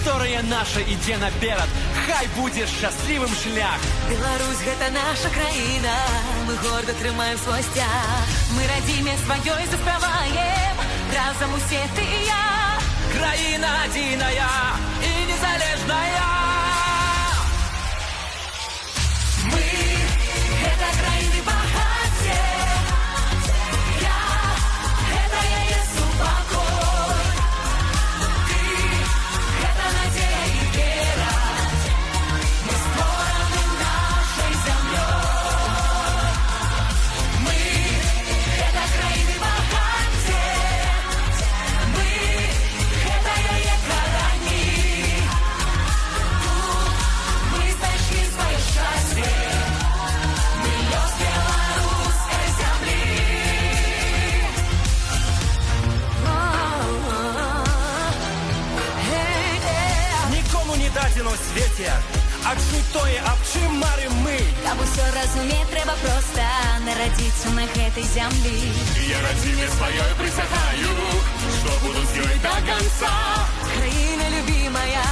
Гісторыя наша ідзе наперад, хай будзе шчаслівым шлях. Беларусь — гэта наша краіна, мы горда трымаем свой сцяг. Мы радзіме сваёй заспяваем, разам усе ты і я. Краіна адзіная і незалежная. Мы — гэта краіны багацце, я — гэта яе супакой. Ты — гэта надзея і вера, мы створаны нашай зямлёй. Мы — гэта краіны багацце, мы — гэта яе карані. Тут мы знайшлі сваё шчасце, мы лёс беларускай зямлі. Нікому не дадзено ў свеце адчуць тое, аб чым марым мы. Каб усё разумець, трэба проста нарадзіцца на гэтай зямлі. Я радзіме сваёй прысягаю, што буду з ёй да канца. Краіна любімая,